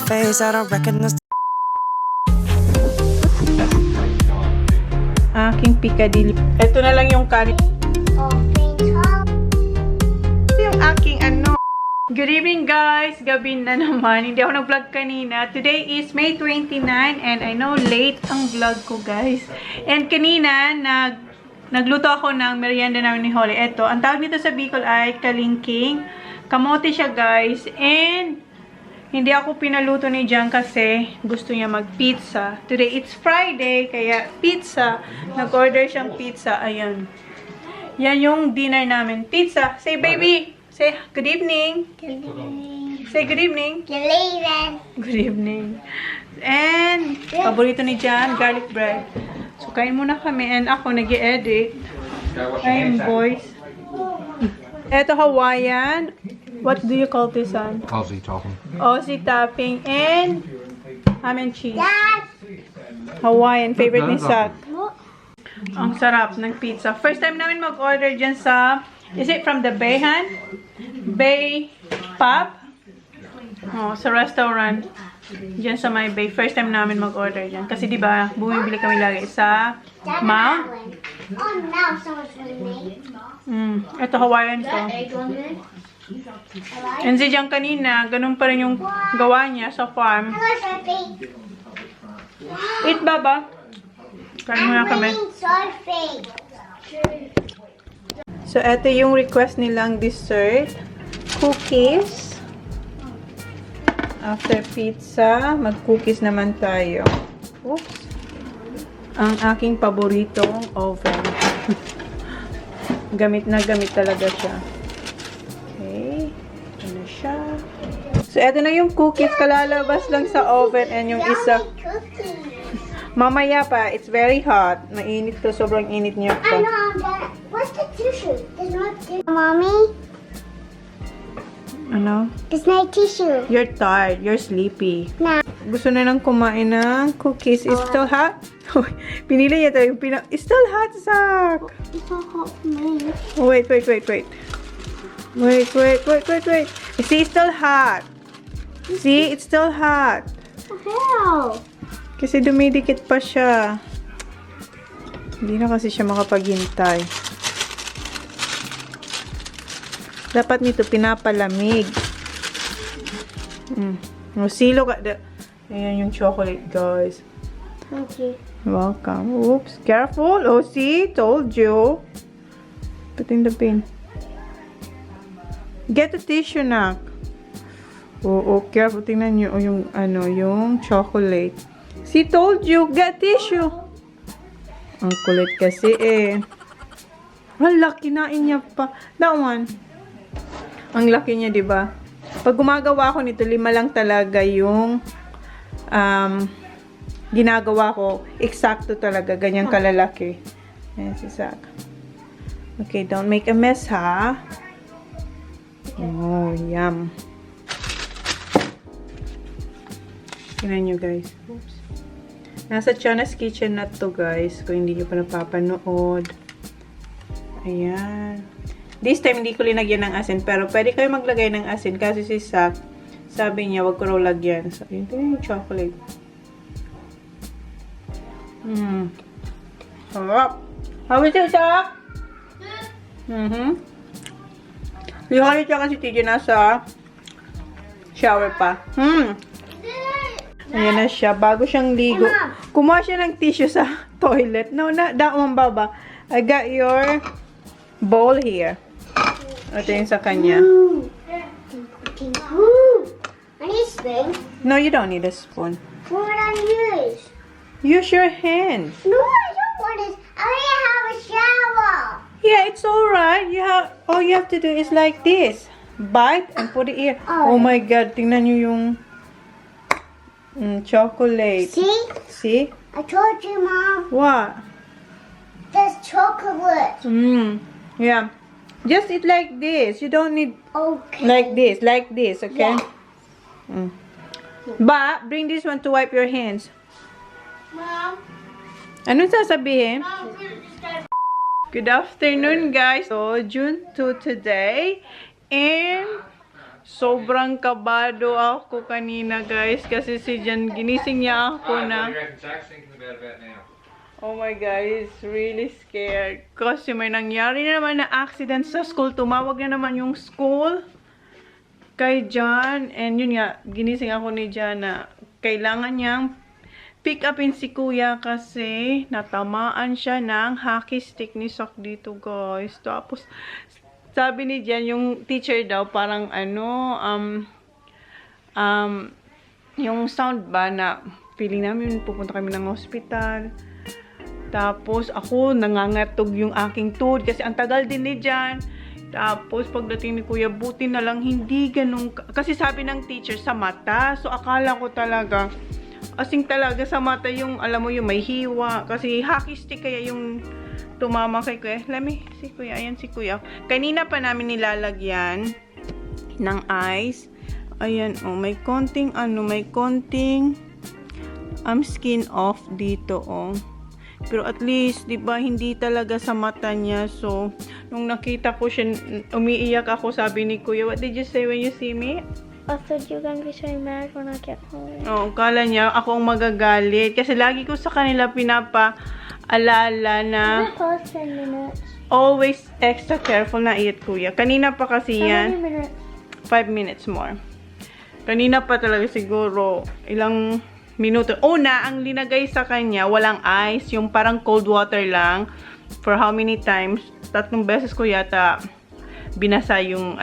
face, I don't recognize. Aking Piccadilly. Ito na lang yung kanin. Yung aking ano. Good evening guys. Gabi na naman. Hindi ako nag-vlog kanina. Today is May 29 and I know late ang vlog ko guys. And kanina nagluto ako ng merienda namin ni Holly. Ito, ang tawag nito sa Bicol ay kalingking. Kamote siya guys. And hindi ako pinaluto ni Jan kasi gusto niya mag-pizza. Today, it's Friday, kaya pizza. Nag-order siyang pizza. Ayan. Yan yung dinner namin. Pizza. Say, baby. Say, good evening. Good evening. Say, good evening. Good evening. Good evening. And, paborito ni Jan, garlic bread. So, kain muna kami. And ako, nag-i-edit. Ayun, boys. Ito, Hawaiian. What do you call this one? Aussie topping. Aussie topping and ham and cheese. Dad. Hawaiian, favorite ni Sak. Ang sarap ng pizza. First time namin mag-order dyan sa, is it from the Bayhan? Bay Pub? Oh, sa restaurant. Dyan sa my Bay. First time namin mag-order dyan. Kasi diba, bumibili kami lagi sa Mount. Oh, now someone's going to make. Ito Hawaiian ko. egg on it. And si Jan kanina, ganun pa rin yung gawa niya sa farm. Hello, Sophie. Eat, Baba. Kain muna kami. Sophie. So, ito yung request nilang dessert. Cookies. After pizza, mag-cookies naman tayo. Oops. Ang aking paboritong oven. Gamit na gamit talaga siya. Okay. Ito na siya. So, ito na yung cookies. Kalalabas lang sa oven and yung isa. Mamaya pa, it's very hot. Mainit to. Sobrang init niya I pa. know, Dad. What's the tissue? There's no tissue. Mommy, Ano? there's no tissue. You're tired. You're sleepy. Nah. Gusto na lang kumain ng cookies. It's still hot? Pinili niya ito. It's still hot, Zach. It's not hot for me. Oh, wait. Wait. See, it's still hot. See, it's still hot. How? Kasi dumidikit pa siya. Hindi na kasi siya makapaghintay. Dapat nito pinapalamig. Silo ka. Ayan yung chocolate, guys. Thank you. Welcome. Oops. Careful. Oh, see? Told you. Put in the bin. Get a tissue, nak. Oh, careful. Tingnan nyo yung, yung chocolate. See, told you. Get tissue. Ang kulit kasi eh. Hala, kinain niya pa. That one. Ang laki niya, diba? Pag gumagawa ko nito, 5 lang talaga yung ginagawa ko. Eksakto talaga. Ganyang kalalaki. Ayan si Zach. Okay, don't make a mess, ha? Oh, yum. Tingnan nyo, guys. Oops. Nasa Chona's Kitchen na to, guys. Kung hindi nyo pa napapanood. Ayan. This time, hindi ko linagyan ng asin. Pero, pwede kayo maglagay ng asin. Kasi si Zach, sabi niya, wag ko raw lagyan. So, yun. Tingnan yung chocolate. Sarap. How is it, Zach? Yung halit siya kasi TJ nasa shower pa. Ayan na siya. Bago siyang ligo. Kumuha siya ng tissue sa toilet. No, that one, Baba. I got your bowl here. Ito yung sa kanya. Ooh. I need a spoon. No, you don't need a spoon. What would I use? Use your hand. No, I don't want it. I already have a shower. Yeah, it's alright. All you have to do is like this. Bite and put it here. Oh my God. Tingnan nyo yung chocolate. See? See? I told you, Mom. What? There's chocolate. Yeah. Just eat like this. You don't need Okay. like this, okay? Yeah. But, bring this one to wipe your hands. Mom. Anong sasabihin? Mom, Good afternoon, guys. So, June 2 today. And, Sobrang kabado ako kanina, guys. Kasi si Jan, ginising niya ako na... Oh my God, it's really scared. Kasi may nangyari na naman na accident sa school. Tumawag na naman yung school kay Jan. And yun nga, ginising ako ni Jan na kailangan niyang pick upin si Kuya kasi natamaan siya ng hockey stick ni Sak dito, guys. Tapos, sabi ni Jan, yung teacher daw, parang yung sound ba na feeling namin pupunta kami ng hospital. Tapos, ako, nangangatog yung aking tuhod kasi ang tagal din ni Jan. Tapos, pagdating ni Kuya, buti na lang hindi ganun. Kasi sabi ng teacher, sa mata. So, akala ko talaga, asing talaga sa mata yung, alam mo yung may hiwa. Kasi hockey stick kaya yung tumama kay Kuya. Let me see Kuya. Ayan si Kuya. Kanina pa namin nilalagyan ng ice. Ayan, oh, may konting skin off dito, oh. Pero at least, di ba, hindi talaga sa mata niya. So, nung nakita ko siya, umiiyak ako, sabi ni Kuya, what did you say when you see me? I thought you were gonna be so mad when I get home. Oh, kala niya ako ang magagalit. Kasi lagi ko sa kanila pinapaalala na Pause 10 minutes. always extra careful na eat, Kuya. Kanina pa kasi How yan. many minutes? 5 minutes more. Kanina pa talaga siguro ilang minuto. Una, ang linagay sa kanya, walang ice. Yung parang cold water lang. For how many times? 3 beses ko yata binasa yung,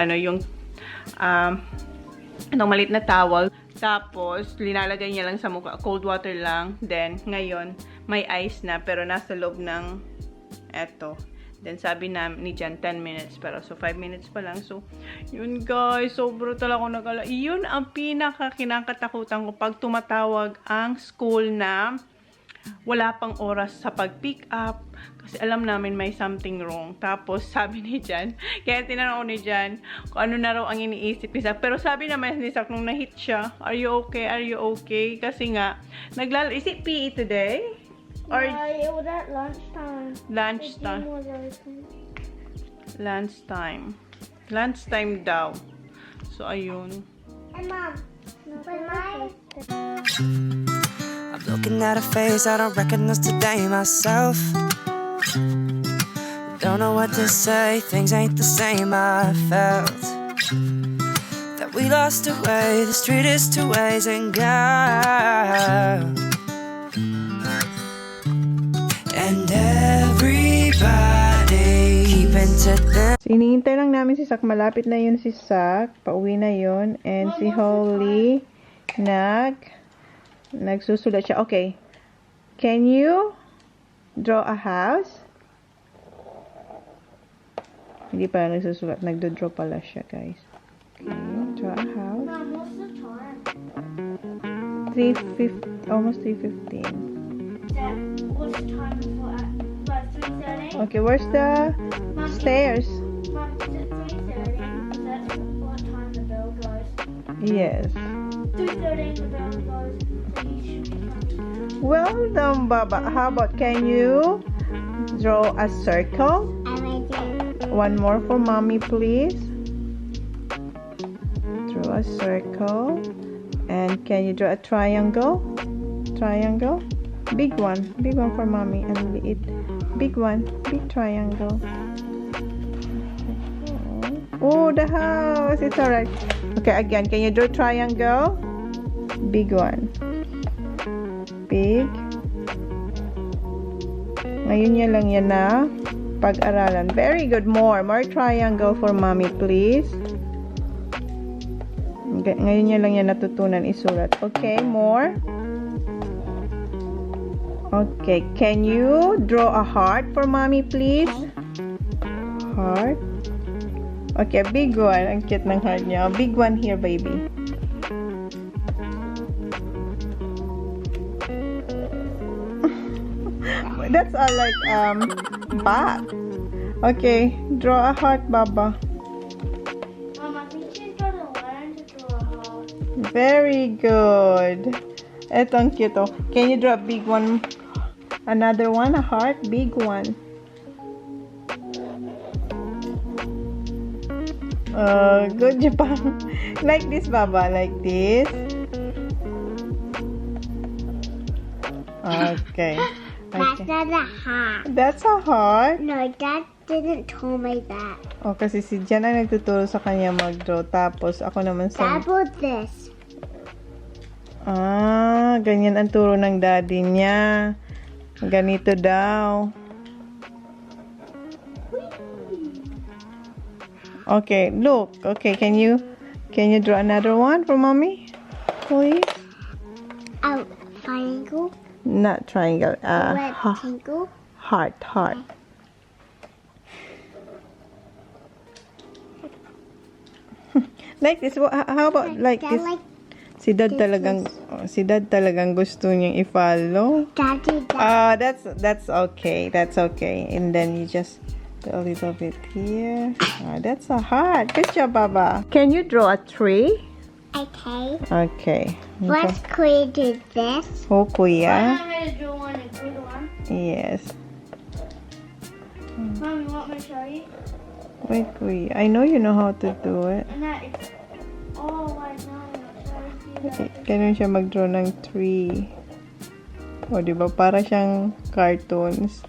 maliit na towel. Tapos, linalagay niya lang sa mukha. Cold water lang. Then, ngayon, may ice na. Pero nasa loob ng eto. Then, sabi na ni Jan, 10 minutes. Pero, so, 5 minutes pa lang. So, yun guys. Sobro talaga ako nagala. Yun ang pinaka-kinakatakutan ko pag tumatawag ang school na wala pang oras sa pag-pick up. Kasi alam namin may something wrong. Tapos, sabi ni Jan, kaya tinanong ko ni Jan kung ano na raw ang iniisip ni Sak. Pero sabi naman ni Sak nung na-hit siya, are you okay? Are you okay? Kasi nga, is it PE today? Or Yeah, it was at lunchtime. lunchtime? The gym was open. Lunchtime. Lunchtime daw. So, ayun. And Mom, when my... I'm looking at a face I don't recognize today myself. Don't know what to say, things ain't the same. I felt that we lost our way, the street is two ways and girl, and everybody keeping to them. Hinihintay lang namin si Sak. Malapit na yun si Sak. Pauwi na yun. And si Holly nagsusulat siya. Okay. Can you draw a house? Hindi pala nagsusulat. Nagdo-draw pala siya, guys. Okay. Draw a house. Mom, what's the time? 3:50. Almost 3:15. Dad, what's the time before at 3:30? Okay. Where's the stairs? Mom, is it 3:30? That's what time the bell goes. Yes. 3:30 the bell goes. So you should be coming. Well done, Baba. How about can you draw a circle? One more for mommy, please. Draw a circle. And can you draw a triangle? Triangle? Big one for mommy. And big one. Big triangle. Oh, the house. It's alright. Okay, again. Can you draw triangle? Big one. Big. Ngayon niya lang yan na pag-aralan. Very good. More triangle for mommy, please. Ngayon niya lang yan natutunan isulat. Okay, more. Okay, can you draw a heart for mommy, please? Heart. Okay, big one. Ang cute ng heart niya. Big one here, baby. That's all like bat. Okay, draw a heart, Baba. Mom, I think she's gonna learn to draw a heart. Very good. Ito ang cute, oh. Can you draw a big one? Another one, a heart, big one. Good job. Like this, Baba. Like this. Okay. That's not a heart. That's a heart. No, Dad didn't tell me that. Oh, kasi si Jan ang nagtuturo sa kanya mag-draw. Tapos, ako naman sa... Dad wrote this. Ganyan ang turo ng daddy niya. Ganito daw. Okay, look. Okay, can you draw another one for mommy? Please? Oh, triangle. Not triangle. Rectangle. Heart. Like this. How about like this? Like Si Dad talagang gusto niyang i-follow. Daddy, Dad. That's okay. That's okay. And then you just do a little bit here. That's a heart. Good job, Baba. Can you draw a tree? Okay. Okay. Let's create this. Oh, Kuya. I'm going to draw one and good one. Yes. Mom, you want me to show you? Wait, Kuya. I know you know how to do it. And that is... Oh, I know. Ganun siya mag-draw ng tree. O, diba? Para siyang cartoons.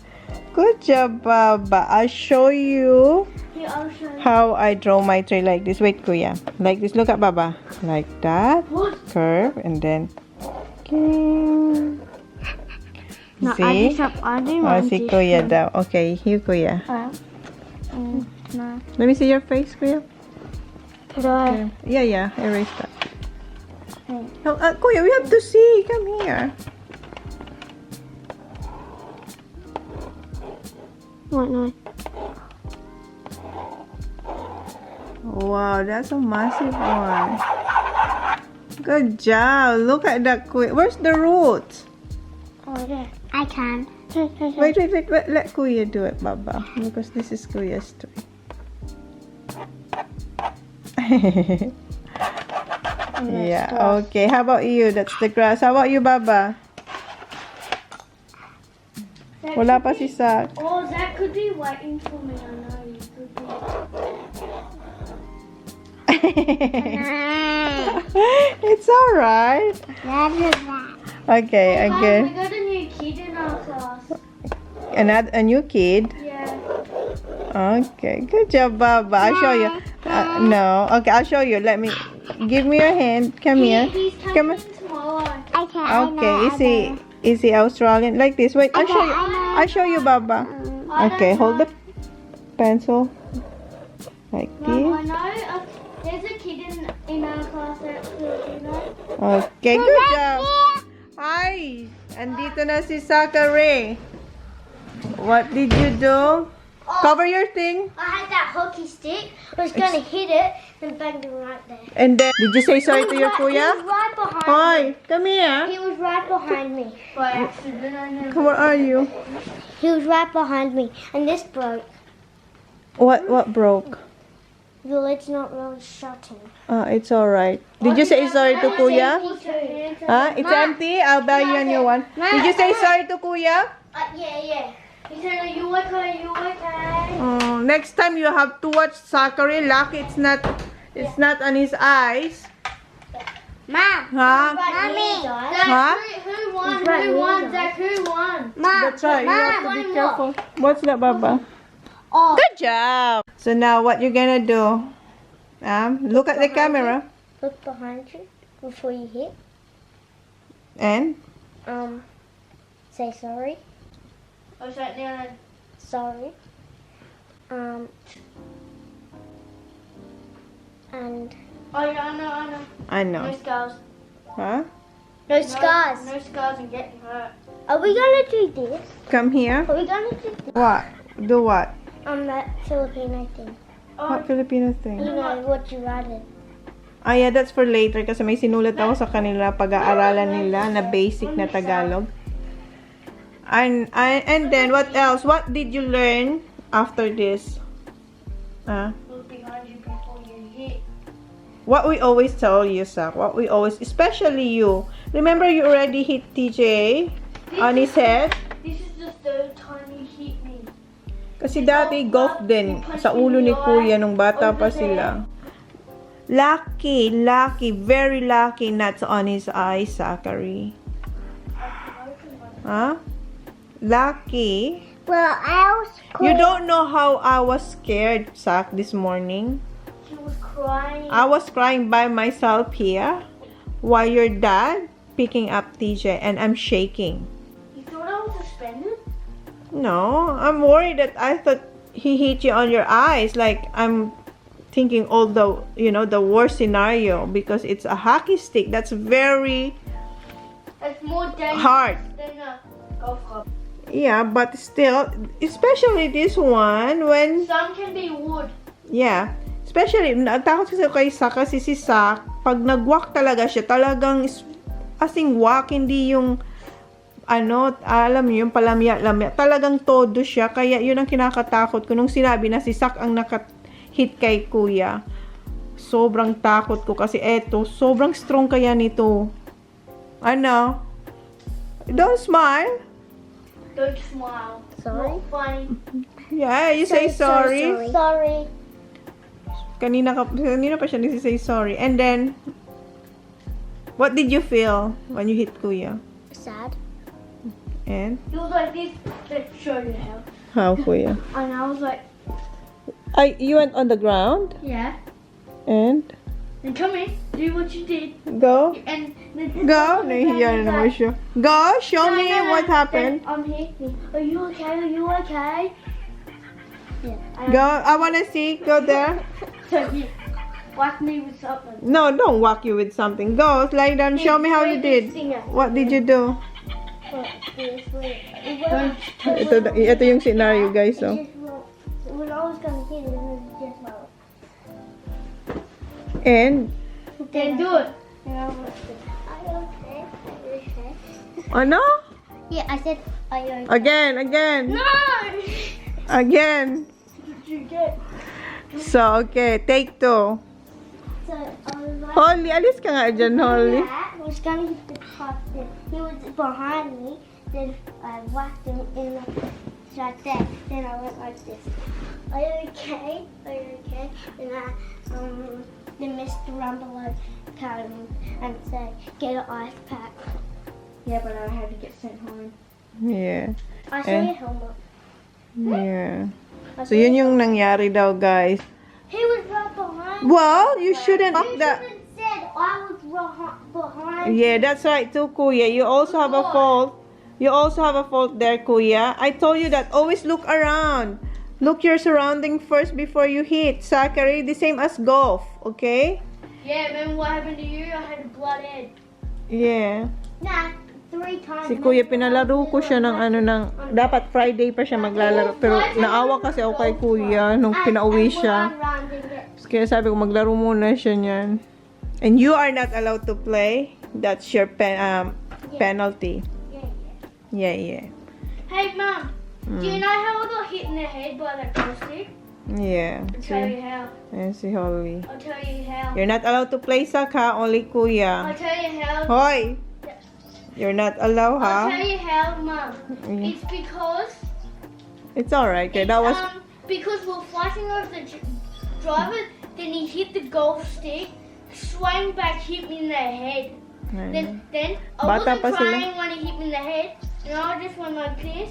Good job, Baba. I'll show you Here, I'll show you. how I draw my tree like this. Wait, Kuya. Like this. Look at Baba. Like that. Curve. And then... No, See? I do Oh, si Kuya daw. Okay, here, Kuya. No. Let me see your face, Kuya. Could I? Yeah. Erase that. No, Kuya, we have to see. Come here. What, no? Wow, that's a massive one. Good job. Look at that, Kuya. Where's the root? Oh, yeah. I can. Wait. Let Kuya do it, Baba. Because this is Kuya's tree. Yeah, okay. How about you? That's the grass. How about you, Baba? Wala pa si Sak. Oh, that could be waiting for me. I know you could be. It's alright. That. Okay, again. We got a new kid in our class. A new kid. Yeah. Okay, good job, Baba. I'll show you. No, okay, I'll show you. Give me your hand. Come here. He's Come coming on. tomorrow. Okay, is he Australian? Like this. Wait, I'll show you. I'll show you, Baba. Okay, hold the pencil. Like Mom, I this. know there's a kid in our class that's Filipino. Okay, good job. Hi! Andito na si Zachary. What did you do? Cover your thing. I had that hockey stick. I was going to hit it and banged it right there. And then, did you say sorry to your He kuya? was right behind me. Hi, come here. He was right behind me. By accident, I know. Where are you? He was right behind me. And this broke. What broke? The lid's not really shutting. It's alright. Did you say sorry to kuya? Huh? It's Ma. empty? I'll buy you a new one. Ma. Did you say sorry to kuya? Yeah. He said, are you okay? Next time you have to watch Zachary. Lucky it's not on his eyes. Mom. Huh? Mommy. Huh? Who won? Zach, who won? Mom. That's right. You have to be careful. What's that, Baba? Oh. Good job. So now what you gonna do? Look at the camera. Look behind you before you hit. And? Say sorry. What's that now? Sorry. And Oh yeah, I I know. know. No scars. Huh? no scars. No scars and getting hurt. Are we gonna do this? Come here. Are we gonna do this? What? Do what? That Filipino thing. What Filipino thing? You know what you added. Yeah, that's for later kasi may sinulat ako sa kanila pag-aaralan nila na basic na Tagalog. And then what else? What did you learn after this? Look behind you before you hit. What we always tell you, Sak. Especially you. Remember you already hit TJ on his head? This is the third time you hit me. Kasi dati golf din sa ulo ni Kuya nung bata pa sila. Lucky, very lucky not on his eyes, Zachary. Huh? Lucky. Well, I was You don't know how I was scared, Zach, this morning. She was crying. I was crying by myself here while your dad picking up TJ and I'm shaking. You thought I was suspended? No, I'm worried that I thought he hit you on your eyes. Like, I'm thinking all the, the worst scenario because it's a hockey stick. That's very It's more dangerous hard. than a golf club. Yeah, but still, especially this one, when, Some can be wood. yeah, especially, natakot kasi kay Sak kasi si Sak, pag nag-walk talaga siya, talagang, asing walk, hindi yung, alam niyo, yung palamya-lamya, talagang todo siya, kaya yun ang kinakatakot ko, nung sinabi na si Sak ang hit kay Kuya, sobrang takot ko, kasi eto, sobrang strong kaya nito. Don't smile. Don't smile. Sorry? Not funny. Yeah, you say sorry. Sorry. Kanina pa siya nagsisay sorry. And then, what did you feel when you hit Kuya? Sad. And? He was like this. Let's show you how. How, Kuya? And I was like, You went on the ground? yeah. And? Then come in. Do what you did. Go? And then Go? Nahihiya na naman siya. Go? Show me what happened. I'm here. Are you okay? Are you okay? Yeah. Go? I wanna see. Go there. So he whacked me with something. No, don't whack you with something. Go, lie down. Show me how you did. What did you do? Ito yung scenario, guys. So. When I was gonna hit it, it was just like. And? Then do it. And I was like, are you okay? Are you okay? Ano? Yeah, I said, are you okay? Again. No! Again. Did you get? So, okay. Take 2. So I was like, Holly, alis ka nga dyan, Holly. I was gonna hit the top. Then he was behind me. Then I whacked him in the like that. Then I went like this. Are you okay? Are you okay? And then Mr. Rumble came and said, get an ice pack. Yeah, but I had to get sent home. Yeah. I saw Eh. your helmet. Yeah. I So, saw yun your- yung nangyari daw, guys. He was right behind me. Well, you shouldn't You that. shouldn't said I was behind. Yeah, that's right too, Kuya. You also have a fault. You also have a fault there, Kuya. I told you that. Always look around. Look your surrounding first before you hit. Zachary, the same as golf, okay? Yeah, remember what happened to you? I had a blood head. Yeah. Nah, 3 times. Si Kuya, pinalaro ko siya ng dapat Friday pa siya maglalaro. Pero naawa kasi ako kay Kuya nung pinauwi siya. Kaya sabi ko, maglaro muna siya niyan. And you are not allowed to play. That's your penalty. Yeah. Hey, Mom. Do you know how I got hit in the head by that glow stick? Yeah. I'll tell you how. Ayan si Holly. I'll tell you how. You're not allowed to play Saka, only I'll Kuya. tell you how. Hoy! You're not allowed, I'll ha? tell you how, Mom. Mm. It's because It's alright. Okay, that was... because we're fighting over the driver. Then he hit the golf stick, swung back, hit me in the head. Then I Bata wasn't pa sila. crying when he hit me in the head. And I just went like this.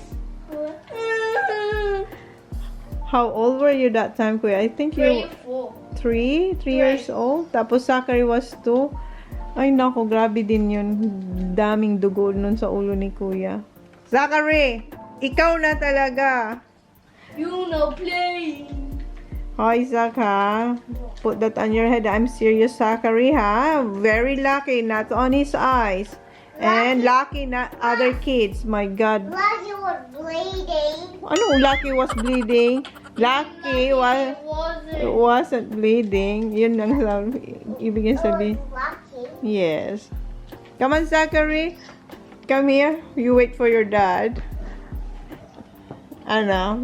How old were you that time, Kuya? I think 3 you... or 4. 3 years old. Tapos Zachary was 2. Ay, naku, grabe din yun. Daming dugo nun sa ulo ni Kuya. Zachary! Ikaw na talaga! You know, play. Hi, Zach, ha? Put that on your head. I'm serious, Zachary, ha? Very lucky, not on his eyes. And lucky not other kids. My God. Lucky was bleeding. Ano, lucky was bleeding? Lucky was... It It wasn't. wasn't bleeding. Yun ang ibig sabihin. Lucky. Yes. Come on, Zachary. Come here. You wait for your dad. Ano?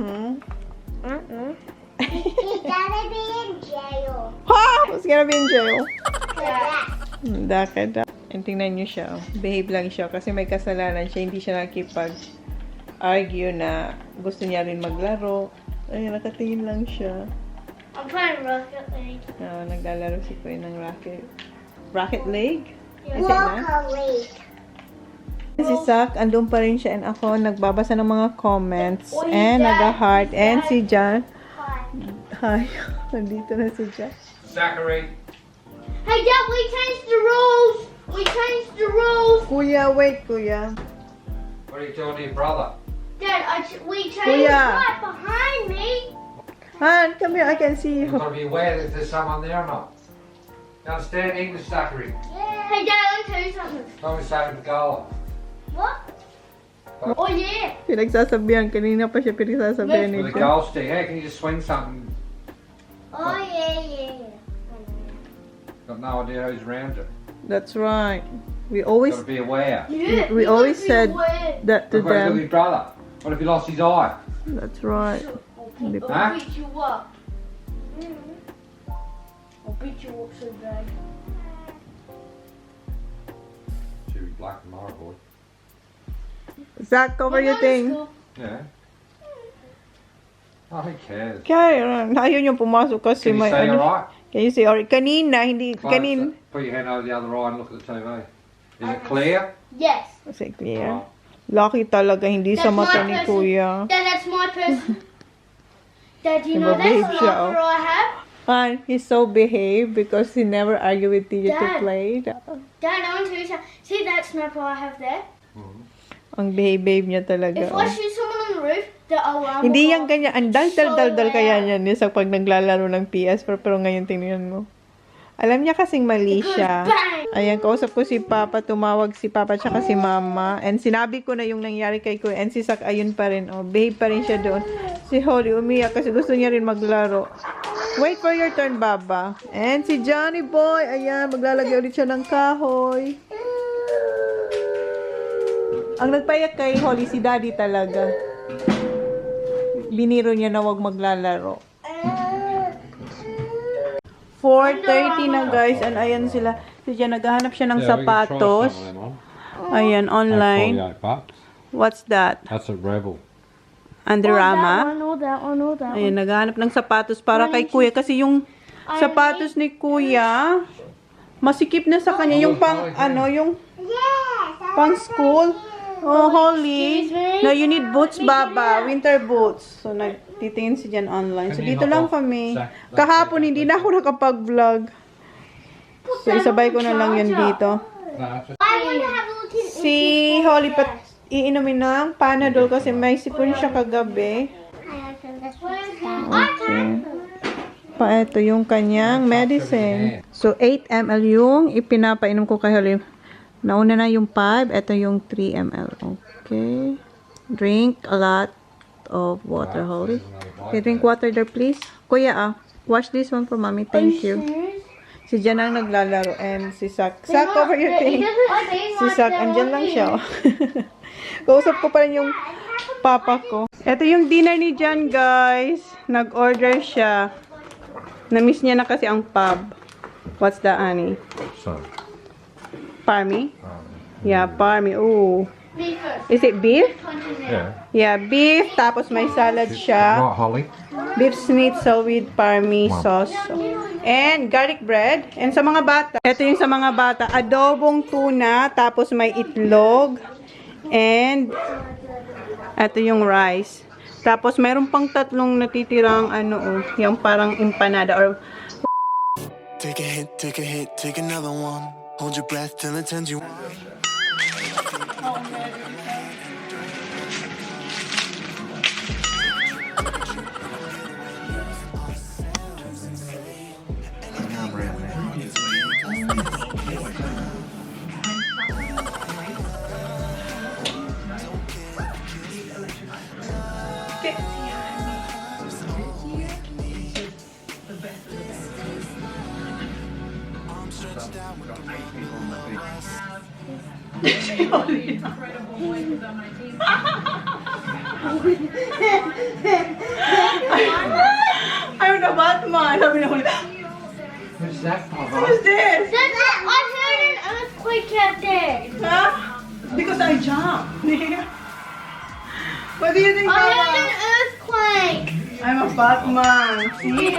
He's gonna be in jail. Ha! Who's gonna be in jail? For that. Dakada. And tingnan niyo siya. Behave lang siya kasi may kasalanan siya. Hindi siya nakipag-argue na gusto niya rin maglaro. Ay, nakatingin lang siya. I'm playing Rocket League. Naglalaro si Kuya ng Rocket League? Rocket League. Si Zach, andun pa rin siya and ako nagbabasa ng mga comments and nag-heart. And si John. Hi. Nandito na si John. Zachary. Hey, Dad, we changed the rules. We changed the rules. Kuya, wait, Kuya. What are you doing to your brother? Dad, we changed Kuya. right behind me. Han, come here. I can see You've you. got to be aware that there's someone there or not. You understand English, Zachary? Hey, Dad, let me tell you something. Don't be saying the goal. What? Oh, yeah. Pinagsasabihan. Kanina pa siya pinagsasabihan ni With a John. goal stick, how can you just swing something? Oh, yeah. Got no idea who's around you. That's right. We always Got to be aware. Yeah, we you always gotta be said aware. that to Look at them. your brother. What if he lost his eye? That's right. Hindi pa. Huh? I'll beat you up. I'll beat you up so bad. Should be black tomorrow, boy. Zach, cover your thing. Yeah. Oh, who cares? Kaya, ayaw niyong pumasok kasi Can you may see ano. alright? Can you see? Or, kanina, hindi, kanin. Put your hand over the other eye and look at the TV. Is it clear? Yes. Kasi clear. Oh. Lucky talaga, hindi sa That's mata my ni person. Kuya. Dad, that's my person. Dad, you know Behave that's the siya, locker I have? And he's so behaved because he never argue with teacher to Dad. play. Dad, I want to tell you something. See that sniper I have there? Ang behave niya talaga. If I shoot someone on the roof, the alarm Hindi will yan go ganyan. Ang dal-dal-dal kaya niyan sa pag naglalaro ng PS. Pero ngayon tingnan mo. Alam niya kasing mali siya. bang! Ayan, kausap ko si Papa. Tumawag si Papa tsaka si Mama. And sinabi ko na yung nangyari kay Kuya. And si Sak, ayun pa rin. Oh, behave pa rin siya doon. Si Holly umiyak kasi gusto niya rin maglaro. Wait for your turn, Baba. And si Johnny Boy. Ayan, maglalagay ulit siya ng kahoy. Ang nagpayak kay Holly, si Daddy talaga. Biniro niya na wag maglalaro. 4:30 na guys, and ayan sila. Si Jan, naghahanap siya ng sapatos. Ayan, online. What's that? That's a Rebel. Underama. All that one. Ayan, naghahanap ng sapatos para kay Kuya. Kasi yung sapatos ni Kuya, masikip na sa kanya. Yung pang, yung pang school. Oh, Holly. No, you need boots, Baba. Winter boots. So, nagtitingin si Jan online. So, dito lang kami. Kahapon, hindi na ako nakapag-vlog. So, isabay ko na lang yan dito. I want to have a look at Si Holly, iinumin ng Panadol kasi may sipon siya kagabi. Okay. Ito yung kanyang medicine. So, 8 ml yung ipinapainom ko kay Holly. Nauna na yung 5. Ito yung 3 ml. Okay. Drink a lot of water, Holly. Okay, drink water there, please. Kuya, wash this one for mommy. Thank you. Si Jan ang naglalaro and si Sak. Sak, cover your thing. Si Sak, andyan lang siya. Kausap ko pa rin yung papa ko. Ito yung dinner ni Jan, guys. Nag-order siya. Na-miss niya na kasi ang pub. What's that, Annie? Parmy? Yeah, parmy. Ooh. Is it beef? Yeah. Yeah, beef. Tapos may salad siya. Right, Holly. Beef schnitzel with parmy sauce. And garlic bread. And sa mga bata, ito yung sa mga bata, adobong tuna, tapos may itlog. And ito yung rice. Tapos mayroon pang tatlong natitirang yung parang empanada or Take a hit, take another one. Hold your breath till it turns you on. I'm the Batman. Sabi na Who's that, who's this? I heard an earthquake out there. Huh? Because I jumped. What do you think, I Baba? heard an earthquake. I'm a Batman. See?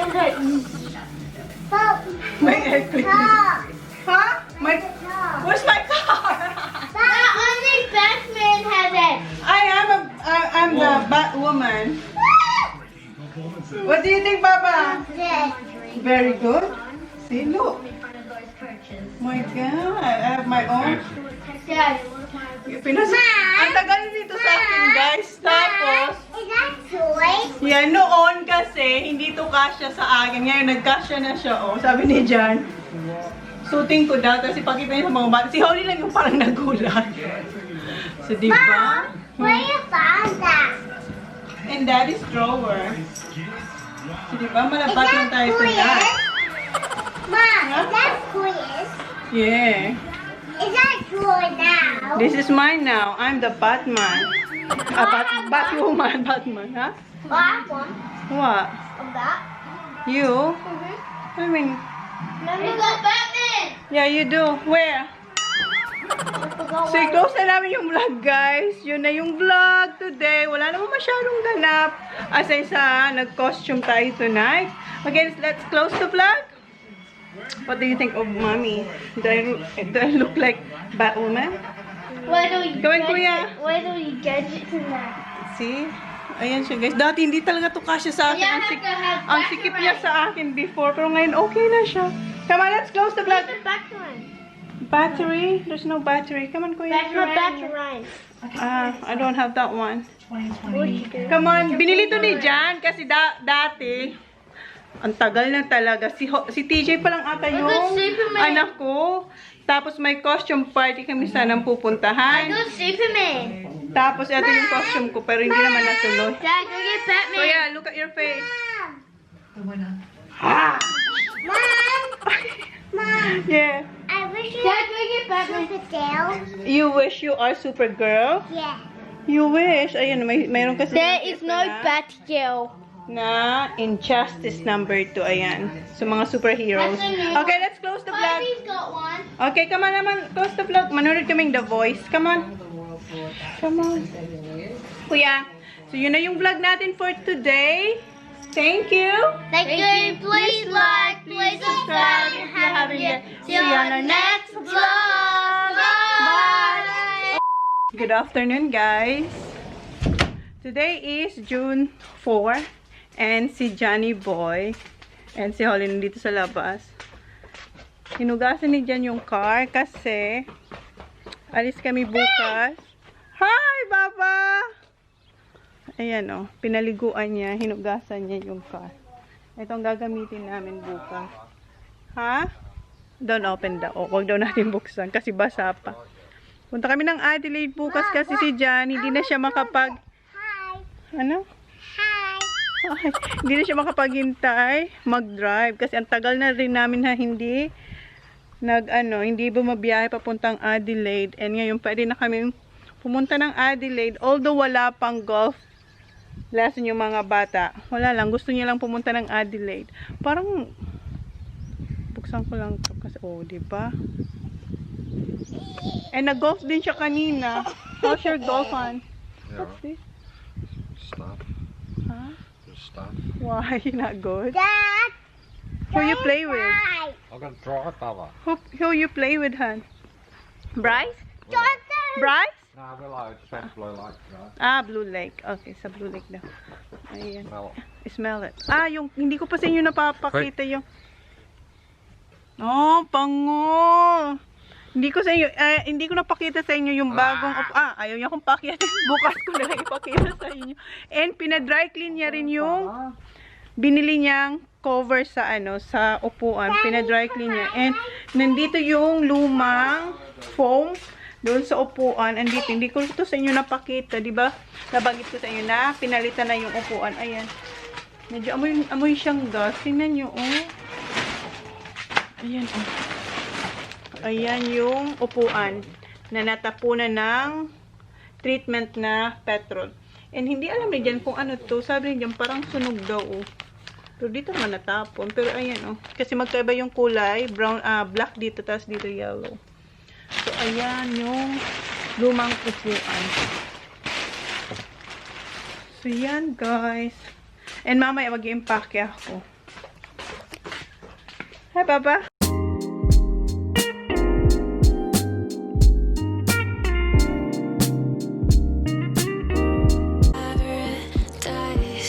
Stop. My air Stop. Huh? Where's my car? Stop. Only Batman has it. I'm the Batwoman. What do you think, Papa? Yes. Very good. See, look. My God, I have my own. Yes. Ang tagal dito sa akin, guys. Tapos, Is that toy? yan, noon kasi, hindi to kasya sa akin. Ngayon, nagkasya na siya, oh. Sabi ni Jan, suiting ko daw. Tapos ipakita niya sa mga bata. Si Holly lang yung parang nagulat. So, di ba? Where you found that? And Daddy's drawer. So, di ba? Is Malabat lang tayo that tonight. quiz? Mom, Huh? is that quiz? Yeah. Is that toy now? This is mine now. I'm the Batman. Batwoman. Batman, huh? What one? What? Of that? You? Mm-hmm. I mean, Remember that Batman? yeah, you do. Where? So, close na namin yung vlog, guys. Yun na yung vlog today. Wala naman masyadong ganap. Asay sa nag-costume tayo tonight. Okay, let's close the vlog. What do you think of Mommy? Do I look like Batwoman? Where do we Go in, Kuya. Where do we gadgets in that? See? Ayan siya, guys. Dati hindi talaga to kasya sa akin. Ang sikip niya sa akin before. Pero ngayon, okay na siya. Come on, let's close the vlog. Where's the Batman? Battery? There's no battery. Come on, Kuya. Batman. I don't have that one. Come on. Binili to ni Jan kasi dati, ang tagal na talaga. Si TJ pa lang ata yung anak ko. Tapos may costume party kami sanang pupuntahan. Go Superman. Tapos ito yung costume ko pero hindi naman natuloy. Dad, go get Batman. So yeah, look at your face. Mom. Ah! Mom. Mom. Yeah. I wish you Dad, go get Batman. Supergirl. You wish you are Supergirl? Yeah. You wish. Ayun, mayroon kasi. There is no Batgirl. Na Injustice number 2. Ayan. So, mga superheroes. Okay, let's close the vlog. Barbie's got one. Okay, come on naman. Close the vlog. Manonood kaming The Voice. Come on. Come on. Kuya. So, yun na yung vlog natin for today. Thank you. Thank you. Please like, please subscribe, and have a good See you on our next vlog. Bye. Good afternoon, guys. Today is June 4. And si Johnny Boy and si Holly nandito sa labas. Hinugasan ni Jan yung car kasi alis kami bukas. Hi, Baba! Ayan o, pinaliguan niya, hinugasan niya yung car. Ito ang gagamitin namin bukas. Ha? Don't open daw. Huwag daw natin buksan kasi basa pa. Punta kami ng Adelaide bukas kasi si Jan hindi na siya makapag... Ano? Ay, hindi na siya makapaghintay mag-drive kasi ang tagal na rin namin na hindi bumabiyahe papuntang Adelaide, and ngayon pwede na kami pumunta ng Adelaide although wala pang golf lesson yung mga bata. Wala lang, gusto niya lang pumunta ng Adelaide. Parang buksan ko lang to kasi diba? And nag-golf din siya kanina. How's your golf on? What's this? Stop. Huh? Stop. Why? Not good? Dad. Who you play with? I'm gonna draw it, Baba. Who you play with, hon? Bryce? Bryce? No, Willow, it's been blue light, right? Ah, Blue Lake. Okay, sa Blue Lake daw. Ayan. Smell it. Smell it. Yung hindi ko pa sa inyo napapakita yung... Oh, pango! Hindi ko napakita sa inyo yung bagong... ayaw niya akong pakita. Bukas ko na lang ipakita sa inyo. And pinadry clean niya rin yung binili niyang cover sa sa upuan. Pinadry clean niya. And nandito yung lumang foam doon sa upuan. Andito, hindi ko ito sa inyo napakita, di ba? Nabanggit ko sa inyo na pinalitan na yung upuan. Ayan. Medyo amoy siyang gas. Tingnan niyo, Ayan, Ayan yung upuan na natapunan ng treatment na petrol. And hindi alam ni Jan kung ano to. Sabi ni Jan parang sunog daw, Pero dito naman natapon. Pero ayan, Kasi magkaiba yung kulay. Brown, black dito, tapos dito yellow. So, ayan yung lumang upuan. So, yan, guys. And mamaya mag-i-impake ako. Hi, Papa.